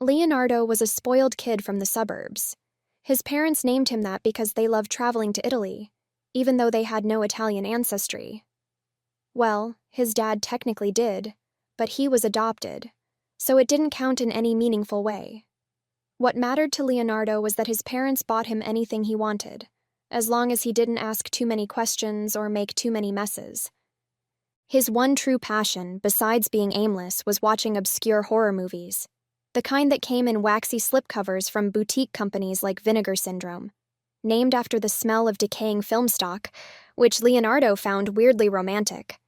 Leonardo was a spoiled kid from the suburbs. His parents named him that because they loved traveling to Italy, even though they had no Italian ancestry. Well, his dad technically did, but he was adopted, so it didn't count in any meaningful way. What mattered to Leonardo was that his parents bought him anything he wanted, as long as he didn't ask too many questions or make too many messes. His one true passion, besides being aimless, was watching obscure horror movies, the kind that came in waxy slipcovers from boutique companies like Vinegar Syndrome, named after the smell of decaying film stock, which Leonardo found weirdly romantic.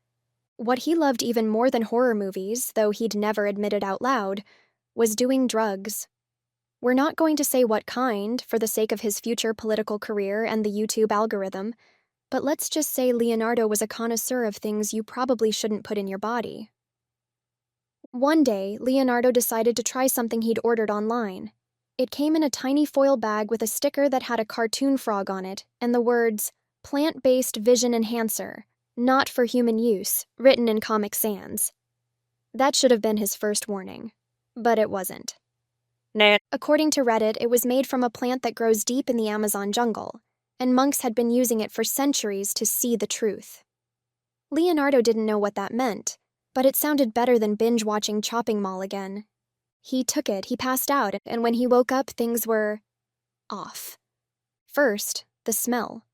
What he loved even more than horror movies, though he'd never admit it out loud, was doing drugs. We're not going to say what kind, for the sake of his future political career and the YouTube algorithm, but let's just say Leonardo was a connoisseur of things you probably shouldn't put in your body. One day, Leonardo decided to try something he'd ordered online. It came in a tiny foil bag with a sticker that had a cartoon frog on it and the words, "Plant-based vision enhancer, not for human use," written in Comic Sans. That should have been his first warning, but it wasn't. According to Reddit, it was made from a plant that grows deep in the Amazon jungle, and monks had been using it for centuries to see the truth. Leonardo didn't know what that meant, but it sounded better than binge-watching Chopping Mall again. He took it, he passed out, and when he woke up, things were off. First, the smell.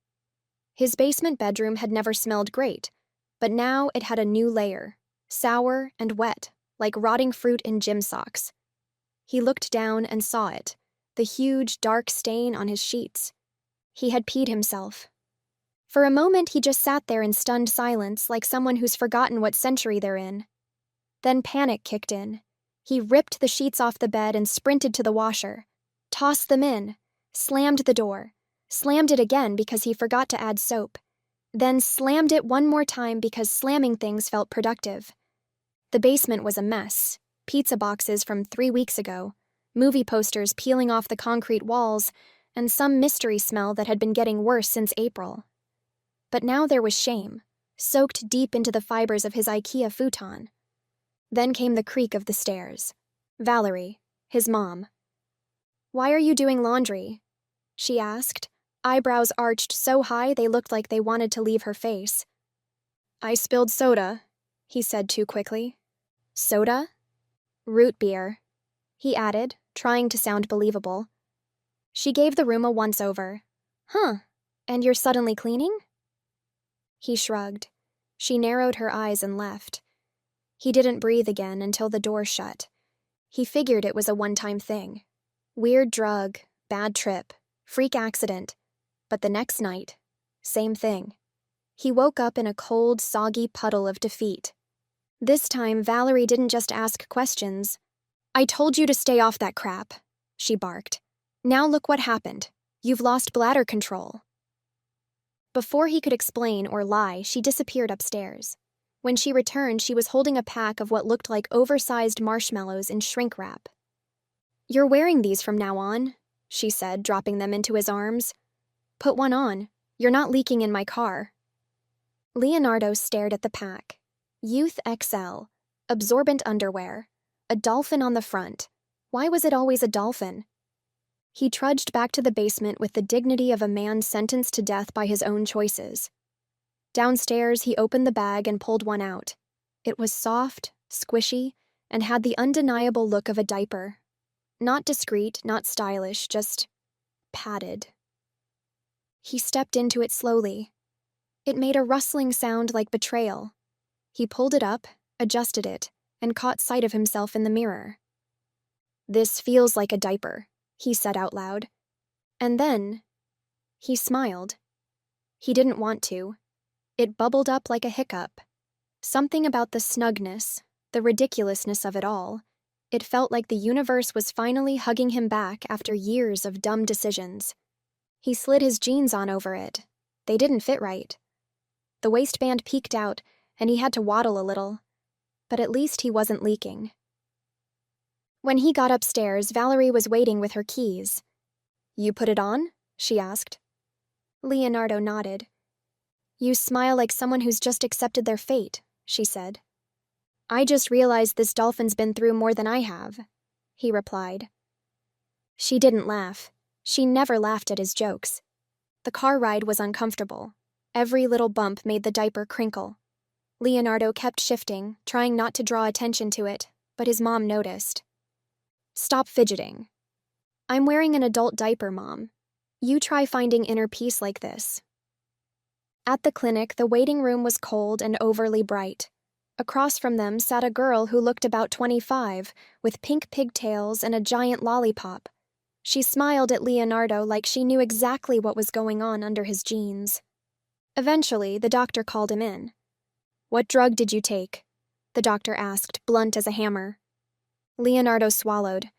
His basement bedroom had never smelled great, but now it had a new layer, sour and wet, like rotting fruit in gym socks. He looked down and saw it, the huge, dark stain on his sheets. He had peed himself. For a moment, he just sat there in stunned silence, like someone who's forgotten what century they're in. Then panic kicked in. He ripped the sheets off the bed and sprinted to the washer, tossed them in, slammed the door, slammed it again because he forgot to add soap, then slammed it one more time because slamming things felt productive. The basement was a mess. Pizza boxes from 3 weeks ago, movie posters peeling off the concrete walls, and some mystery smell that had been getting worse since April. But now there was shame, soaked deep into the fibers of his IKEA futon. Then came the creak of the stairs. Valerie, his mom. "Why are you doing laundry?" she asked, eyebrows arched so high they looked like they wanted to leave her face. "I spilled soda," he said too quickly. "Soda?" "Root beer," he added, trying to sound believable. She gave the room a once-over. "Huh, and you're suddenly cleaning?" He shrugged. She narrowed her eyes and left. He didn't breathe again until the door shut. He figured it was a one-time thing. Weird drug, bad trip, freak accident. But the next night, same thing. He woke up in a cold, soggy puddle of defeat. This time, Valerie didn't just ask questions. "I told you to stay off that crap," she barked. "Now look what happened. You've lost bladder control." Before he could explain or lie, she disappeared upstairs. When she returned, she was holding a pack of what looked like oversized marshmallows in shrink wrap. "You're wearing these from now on," she said, dropping them into his arms. "Put one on. You're not leaking in my car." Leonardo stared at the pack. Youth XL, absorbent underwear, a dolphin on the front. Why was it always a dolphin? He trudged back to the basement with the dignity of a man sentenced to death by his own choices. Downstairs, he opened the bag and pulled one out. It was soft, squishy, and had the undeniable look of a diaper. Not discreet, not stylish, just padded. He stepped into it slowly. It made a rustling sound like betrayal. He pulled it up, adjusted it, and caught sight of himself in the mirror. "This feels like a diaper," he said out loud. And then, he smiled. He didn't want to. It bubbled up like a hiccup. Something about the snugness, the ridiculousness of it all. It felt like the universe was finally hugging him back after years of dumb decisions. He slid his jeans on over it. They didn't fit right. The waistband peeked out, and he had to waddle a little. But at least he wasn't leaking. When he got upstairs, Valerie was waiting with her keys. "You put it on?" she asked. Leonardo nodded. "You smile like someone who's just accepted their fate," she said. "I just realized this dolphin's been through more than I have." he replied. She didn't laugh. She never laughed at his jokes. The car ride was uncomfortable. Every little bump made the diaper crinkle. Leonardo kept shifting, trying not to draw attention to it, but his mom noticed. Stop fidgeting. I'm wearing an adult diaper, Mom. You try finding inner peace like this. At the clinic, the waiting room was cold and overly bright. Across from them sat a girl who looked about 25, with pink pigtails and a giant lollipop. She smiled at Leonardo like she knew exactly what was going on under his jeans. Eventually, the doctor called him in. What drug did you take? The doctor asked, blunt as a hammer. Leonardo swallowed.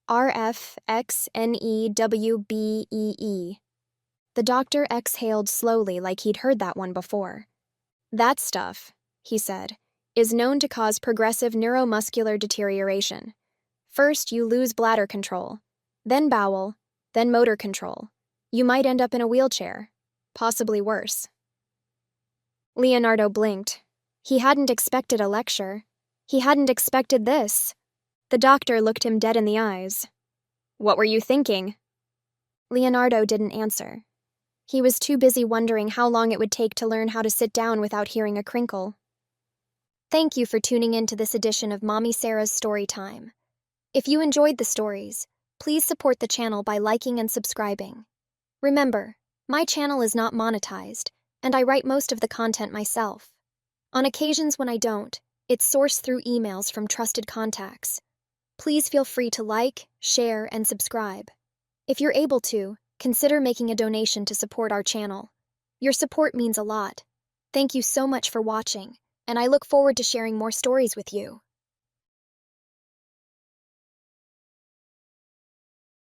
RFXNEWBEE. The doctor exhaled slowly like he'd heard that one before. That stuff, he said, is known to cause progressive neuromuscular deterioration. First, you lose bladder control, then bowel, then motor control. You might end up in a wheelchair, possibly worse. Leonardo blinked. He hadn't expected a lecture. He hadn't expected this. The doctor looked him dead in the eyes. What were you thinking? Leonardo didn't answer. He was too busy wondering how long it would take to learn how to sit down without hearing a crinkle. Thank you for tuning in to this edition of Mommy Sarah's Story Time. If you enjoyed the stories, please support the channel by liking and subscribing. Remember, my channel is not monetized, and I write most of the content myself. On occasions when I don't, it's sourced through emails from trusted contacts. Please feel free to like, share, and subscribe. If you're able to, consider making a donation to support our channel. Your support means a lot. Thank you so much for watching, and I look forward to sharing more stories with you.